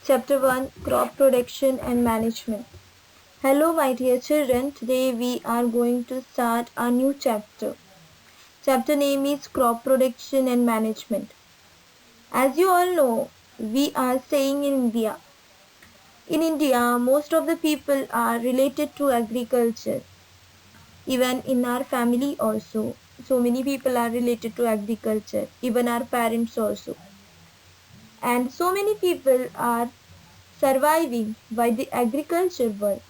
Chapter 1, Crop Production and Management. Hello my dear children, today we are going to start a new chapter. Chapter name is Crop Production and Management. As you all know, we are staying in India. In India, most of the people are related to agriculture. Even in our family also, so many people are related to agriculture, even our parents also. And so many people are surviving by the agriculture work.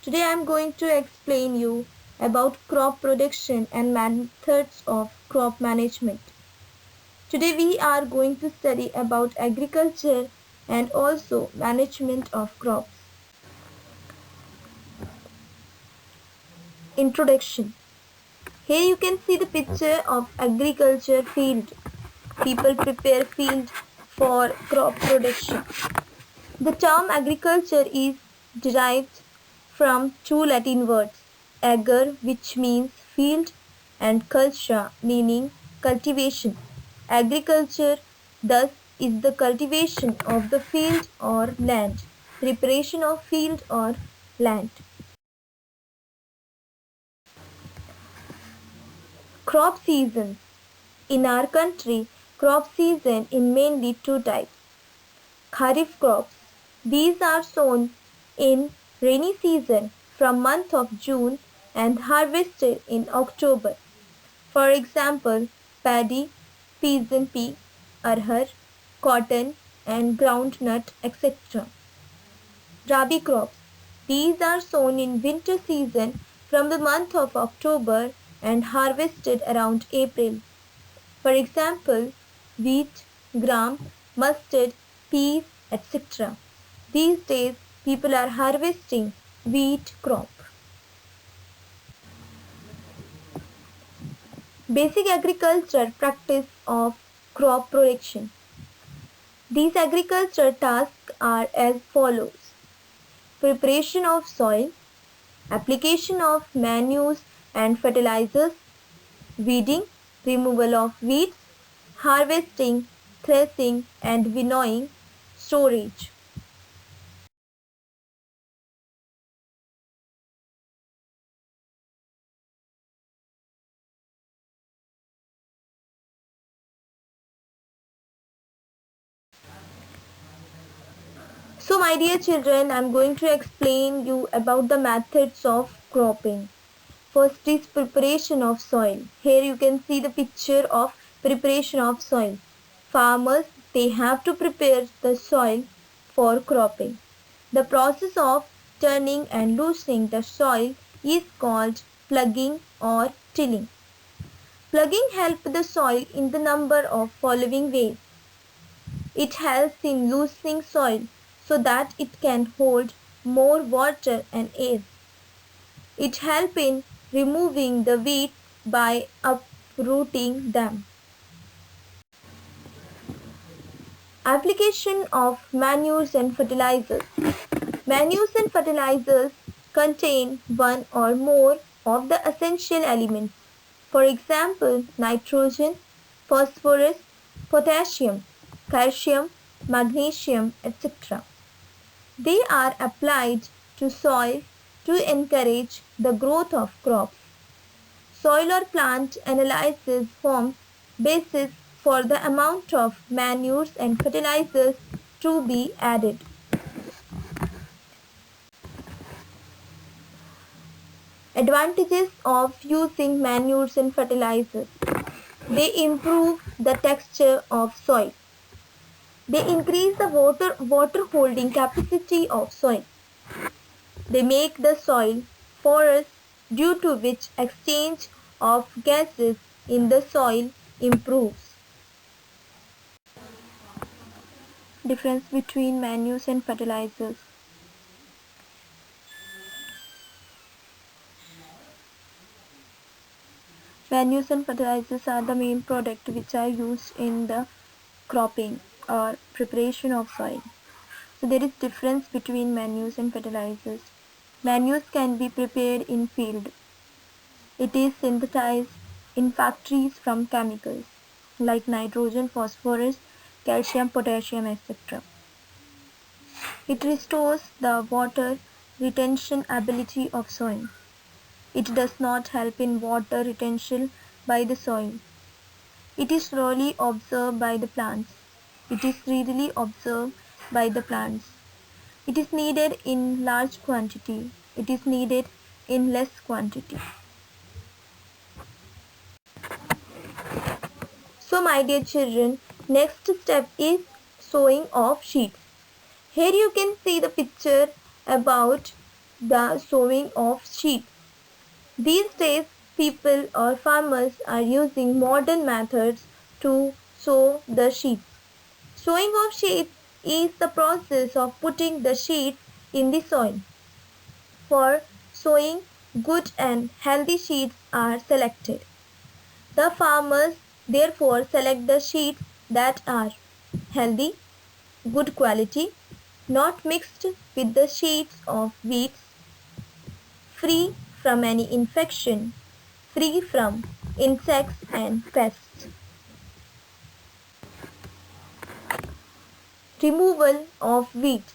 Today I am going to explain you about crop production and methods of crop management. Today we are going to study about agriculture and also management of crops. Introduction. Here you can see the picture of agriculture field. People prepare field for crop production. The term agriculture is derived from two Latin words, ager, which means field, and cultura, meaning cultivation. Agriculture, thus, is the cultivation of the field or land, preparation of field or land. Crop seasons. In our country, crop season in mainly two types. Kharif crops. These are sown in rainy season from month of June and harvested in October. For example, paddy, pigeon pea, arhar, cotton and groundnut, etc. Rabi crops. These are sown in winter season from the month of October and harvested around April. For example, wheat, gram, mustard, peas, etc. These days, people are harvesting wheat crop. Basic agriculture practice of crop production. These agriculture tasks are as follows. Preparation of soil, application of manures and fertilizers, weeding, removal of weeds, harvesting, threshing and winnowing, storage. So my dear children, I am going to explain you about the methods of cropping. First is preparation of soil. Here you can see the picture of preparation of soil. Farmers, they have to prepare the soil for cropping. The process of turning and loosening the soil is called plugging or tilling. Plugging helps the soil in the number of following ways. It helps in loosening soil so that it can hold more water and air. It helps in removing the weeds by uprooting them. Application of manures and fertilizers. Manures and fertilizers contain one or more of the essential elements. For example, nitrogen, phosphorus, potassium, calcium, magnesium, etc. They are applied to soil to encourage the growth of crops. Soil or plant analysis forms basis for the amount of manures and fertilizers to be added. Advantages of using manures and fertilizers. They improve the texture of soil. They increase the water holding capacity of soil. They make the soil porous, due to which exchange of gases in the soil improves. Difference between manures and fertilizers. Manures and fertilizers are the main products which are used in the cropping or preparation of soil. So there is difference between manures and fertilizers. Manures can be prepared in field. It is synthesized in factories from chemicals like nitrogen, phosphorus, calcium, potassium, etc. It restores the water retention ability of soil. It does not help in water retention by the soil. It is rarely observed by the plants. It is readily observed by the plants. It is needed in large quantity. It is needed in less quantity. So my dear children, next step is sowing of seeds. Here you can see the picture about the sowing of seeds. These days, people or farmers are using modern methods to sow the seeds. Sowing of seeds is the process of putting the seeds in the soil. For sowing, good and healthy seeds are selected. The farmers therefore select the seeds that are healthy, good quality, not mixed with the seeds of weeds, free from any infection, free from insects and pests. Removal of weeds.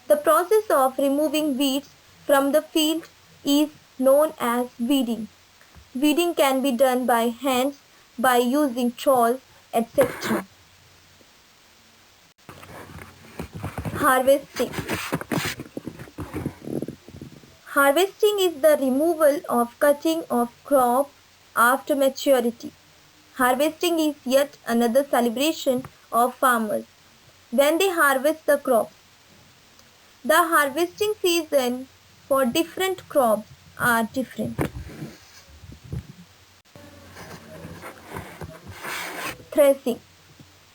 The process of removing weeds from the field is known as weeding. Weeding can be done by hands, by using trowels, etc. Harvesting. Harvesting is the removal of cutting of crop after maturity. Harvesting is yet another celebration of farmers when they harvest the crops. The harvesting season for different crops are different. Threshing.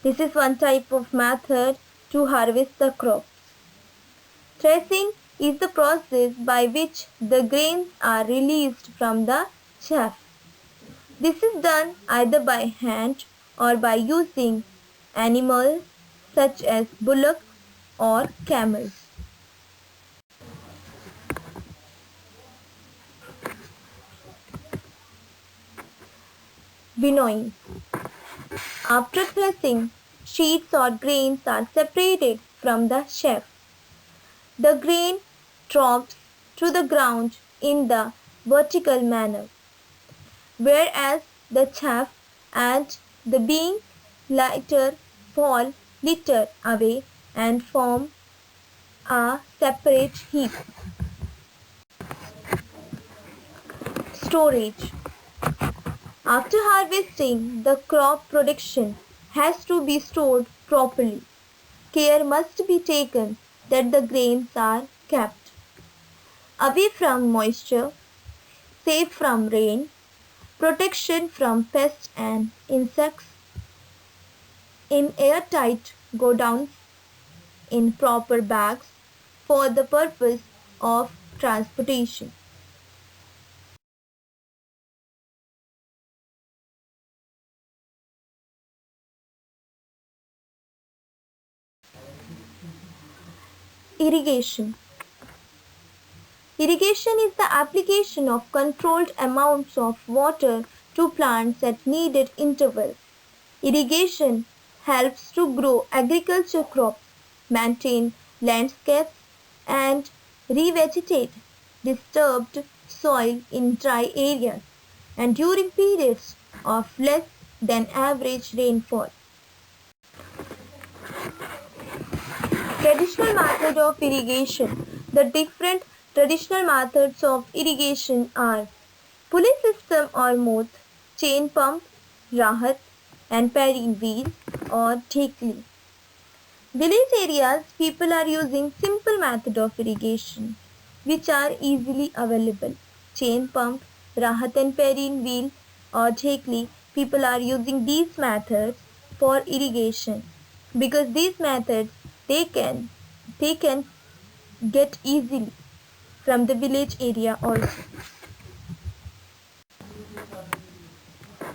This is one type of method to harvest the crops. Threshing is the process by which the grains are released from the chaff. This is done either by hand or by using animals such as bullocks or camels. Winnowing. After threshing, seeds or grains are separated from the chaff. The grain drops to the ground in the vertical manner, whereas the chaff and the bean later fall littered away and form a separate heap. Storage. After harvesting, the crop production has to be stored properly. Care must be taken that the grains are kept away from moisture, safe from rain, protection from pests and insects, in airtight godowns, in proper bags for the purpose of transportation. Irrigation. Irrigation is the application of controlled amounts of water to plants at needed intervals. Irrigation helps to grow agriculture crops, maintain landscapes, and revegetate disturbed soil in dry areas and during periods of less than average rainfall. Traditional method of irrigation. The different traditional methods of irrigation are pulley system or moat, chain pump, rahat, and parine wheel or thekli. Village areas, people are using simple method of irrigation which are easily available. Chain pump, rahat and parine wheel or thekli, people are using these methods for irrigation because these methods they can get easily from the village area also.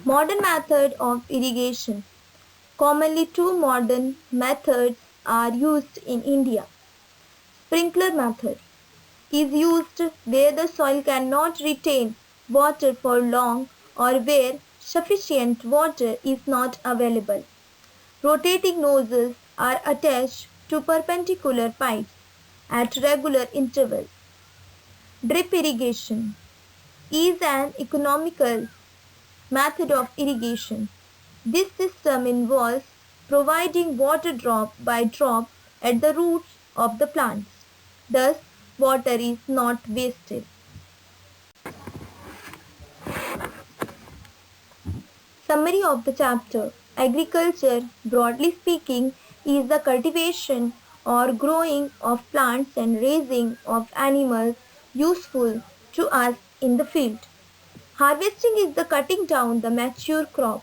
Modern method of irrigation. Commonly two modern methods are used in India. Sprinkler method is used where the soil cannot retain water for long or where sufficient water is not available. Rotating nozzles are attached to perpendicular pipes at regular intervals. Drip irrigation is an economical method of irrigation. This system involves providing water drop by drop at the roots of the plants. Thus, water is not wasted. Summary of the chapter. Agriculture, broadly speaking, is the cultivation or growing of plants and raising of animals useful to us in the field. Harvesting is the cutting down the mature crop.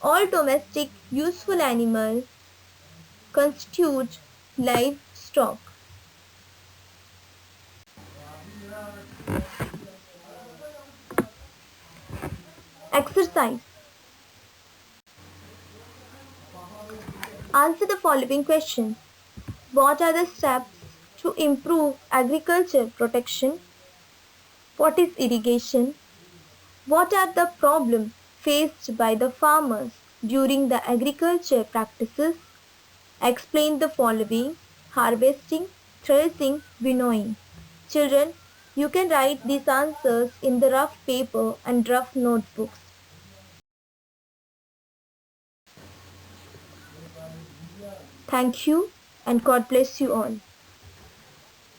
All domestic useful animals constitute livestock. Exercise. Answer the following questions. What are the steps to improve agriculture protection? What is irrigation? What are the problems faced by the farmers during the agriculture practices? Explain the following: harvesting, threshing, winnowing. Children, you can write these answers in the rough paper and rough notebooks. Thank you and God bless you all.